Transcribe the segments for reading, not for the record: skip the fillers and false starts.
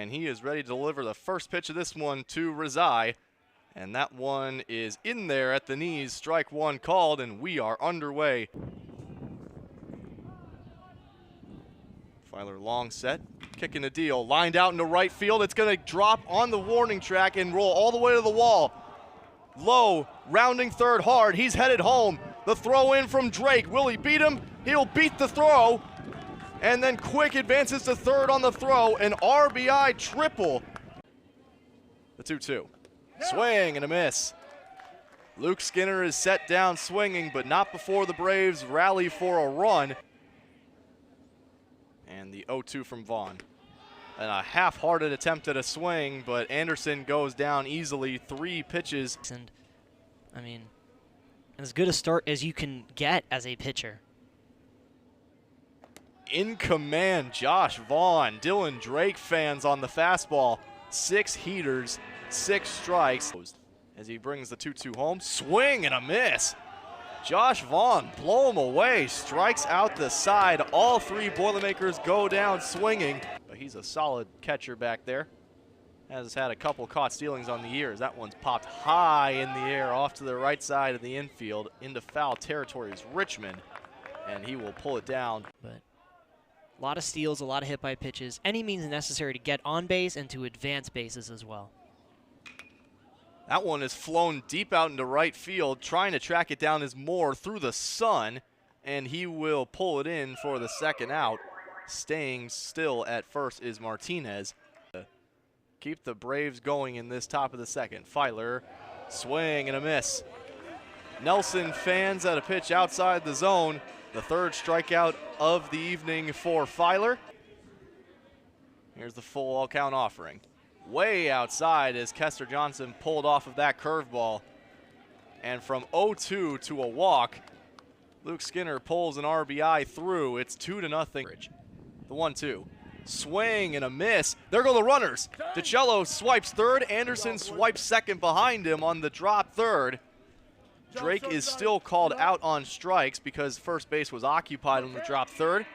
And he is ready to deliver the first pitch of this one to Rizai. And that one is in there at the knees. Strike one called, and we are underway. Filer long set, kicking a deal, lined out into right field. It's going to drop on the warning track and roll all the way to the wall. Low, rounding third hard. He's headed home. The throw in from Drake. Will he beat him? He'll beat the throw. And then Quick advances to third on the throw. An RBI triple. The 2-2. Swing and a miss. Luke Skinner is set down swinging, but not before the Braves rally for a run. And the 0-2 from Vaughn. And a half-hearted attempt at a swing, but Anderson goes down easily. 3 pitches. And I mean, as good a start as you can get as a pitcher. In command, Josh Vaughn. Dylan Drake fans on the fastball. 6 heaters, 6 strikes. As he brings the 2-2 home. Swing and a miss. Josh Vaughn, blow him away, strikes out the side. All 3 Boilermakers go down swinging. But he's a solid catcher back there. Has had a couple caught stealings on the year as that one's popped high in the air off to the right side of the infield. Into foul territory is Richmond, and he will pull it down. But a lot of steals, a lot of hit by pitches. Any means necessary to get on base and to advance bases as well. That one is flown deep out into right field. Trying to track it down is Moore through the sun, and he will pull it in for the second out. Staying still at first is Martinez. Keep the Braves going in this top of the second. Filer, swing and a miss. Nelson fans at a pitch outside the zone. The 3rd strikeout of the evening for Filer. Here's the full all count offering. Way outside as Kester Johnson pulled off of that curveball. And from 0-2 to a walk, Luke Skinner pulls an RBI through. It's 2-0. The 1-2. Swing and a miss. There go the runners. DiCello swipes third. Anderson swipes second behind him on the drop third. Drake is still called out on strikes because first base was occupied on the drop third.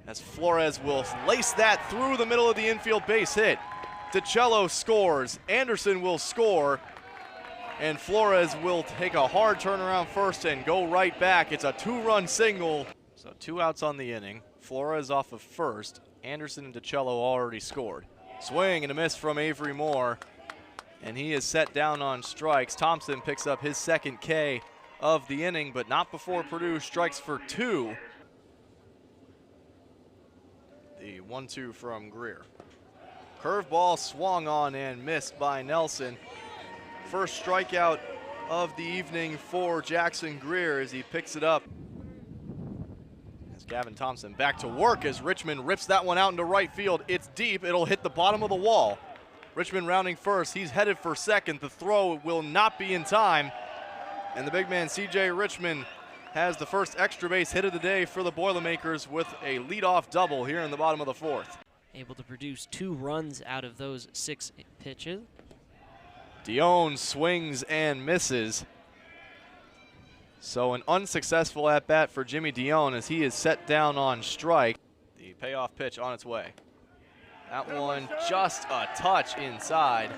As Flores will lace that through the middle of the infield, base hit. DiCello scores. Anderson will score. And Flores will take a hard turnaround first and go right back. It's a 2-run single. So 2 outs on the inning. Flores off of first. Anderson and DiCello already scored. Swing and a miss from Avery Moore. And he is set down on strikes. Thompson picks up his 2nd K of the inning, but not before Purdue strikes for 2. The 1-2 from Greer. Curveball swung on and missed by Nelson. First strikeout of the evening for Jackson Greer as he picks it up. As Gavin Thompson back to work as Richmond rips that one out into right field. It's deep. It'll hit the bottom of the wall. Richmond rounding first. He's headed for second. The throw will not be in time. And the big man, C.J. Richmond, has the first extra base hit of the day for the Boilermakers with a leadoff double here in the bottom of the 4th. Able to produce 2 runs out of those 6 pitches. Dion swings and misses. So an unsuccessful at-bat for Jimmy Dion as he is set down on strike. The payoff pitch on its way. That one just a touch inside.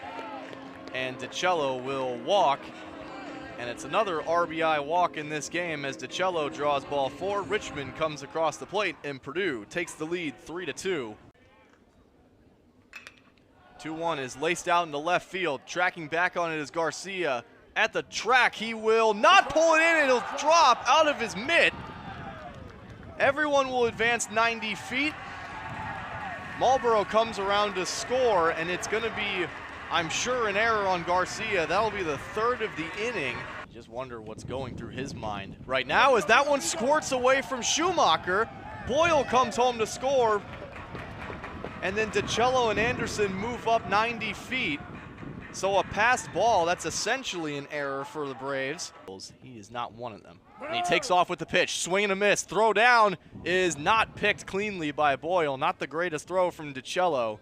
And DiCello will walk. And it's another RBI walk in this game as DiCello draws ball 4. Richmond comes across the plate and Purdue takes the lead 3-2. 2-1 is laced out into left field. Tracking back on it is Garcia. At the track, he will not pull it in. It'll drop out of his mitt. Everyone will advance 90 feet. Marlboro comes around to score, and it's going to be, I'm sure, an error on Garcia. That'll be the 3rd of the inning. Just wonder what's going through his mind right now as that one squirts away from Schumacher. Boyle comes home to score. And then DiCello and Anderson move up 90 feet. So a passed ball, that's essentially an error for the Braves. He is not one of them. And he takes off with the pitch, swing and a miss. Throw down is not picked cleanly by Boyle. Not the greatest throw from DiCello.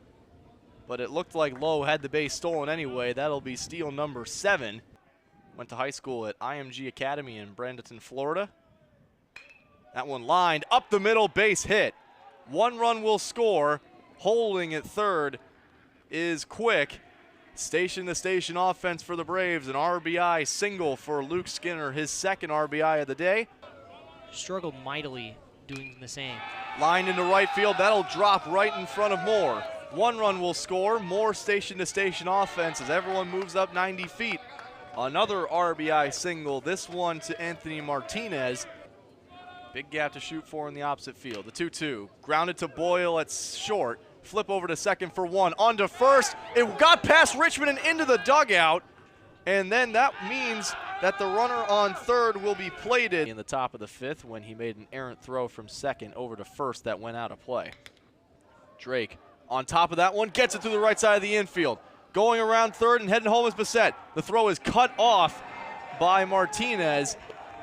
But it looked like Lowe had the base stolen anyway. That'll be steal number 7. Went to high school at IMG Academy in Bradenton, Florida. That one lined up the middle, base hit. 1 run will score. holding at third is quick. Station-to-station offense for the Braves. An RBI single for Luke Skinner, his second RBI of the day. Struggled mightily doing the same. Lined into right field. That'll drop right in front of Moore. 1 run will score. More station-to-station offense as everyone moves up 90 feet. Another RBI single, this one to Anthony Martinez. Big gap to shoot for in the opposite field. The 2-2. Grounded to Boyle at short. Flip over to second for 1. On to first. It got past Richmond and into the dugout. And then that means that the runner on third will be plated in the top of the 5th when he made an errant throw from second over to first that went out of play. Drake on top of that one, gets it to the right side of the infield. Going around third and heading home is Bissett. The throw is cut off by Martinez.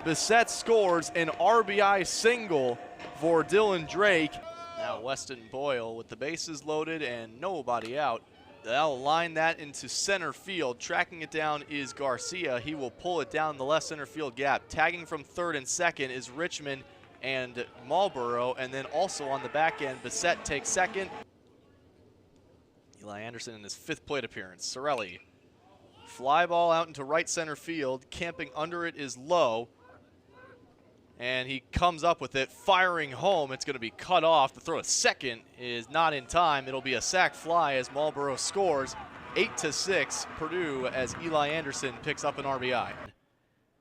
Bissett scores an RBI single for Dylan Drake. Now Weston Boyle with the bases loaded and nobody out. They'll line that into center field. Tracking it down is Garcia. He will pull it down the left center field gap. Tagging from third and second is Richmond and Marlboro. And then also on the back end, Bissett takes second. Eli Anderson in his 5th plate appearance. Sorelli. Fly ball out into right center field. Camping under it is Lowe. And he comes up with it, firing home. It's going to be cut off. The throw to second is not in time. It'll be a sac fly as Marlboro scores. 8-6 Purdue as Eli Anderson picks up an RBI.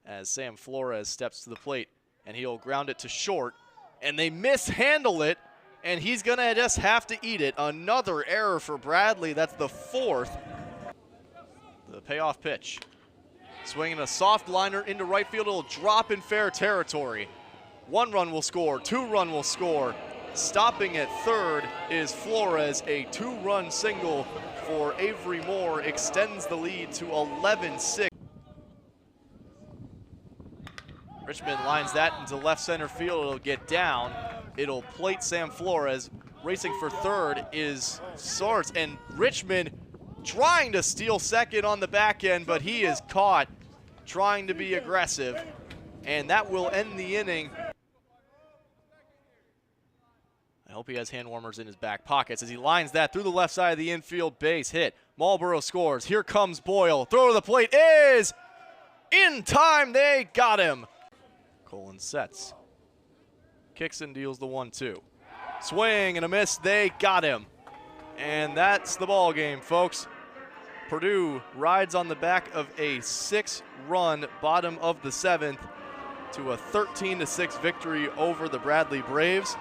As Sam Flores steps to the plate, and he'll ground it to short. And they mishandle it, and he's going to just have to eat it. Another error for Bradley. That's the 4th. The payoff pitch. Swinging a soft liner into right field. It'll drop in fair territory. 1 run will score. 2 run will score. Stopping at third is Flores. A 2-run single for Avery Moore extends the lead to 11-6. Richmond lines that into left center field. It'll get down. It'll plate Sam Flores. Racing for third is Swartz, and Richmond trying to steal second on the back end, but he is caught trying to be aggressive, and that will end the inning. I hope he has hand warmers in his back pockets as he lines that through the left side of the infield. Base hit. Marlboro scores. Here comes Boyle. Throw to the plate is in time. They got him. Colin sets. Kicks and deals the 1-2. Swing and a miss. They got him. And that's the ball game, folks. Purdue rides on the back of a 6-run bottom of the 7th to a 13-6 victory over the Bradley Braves.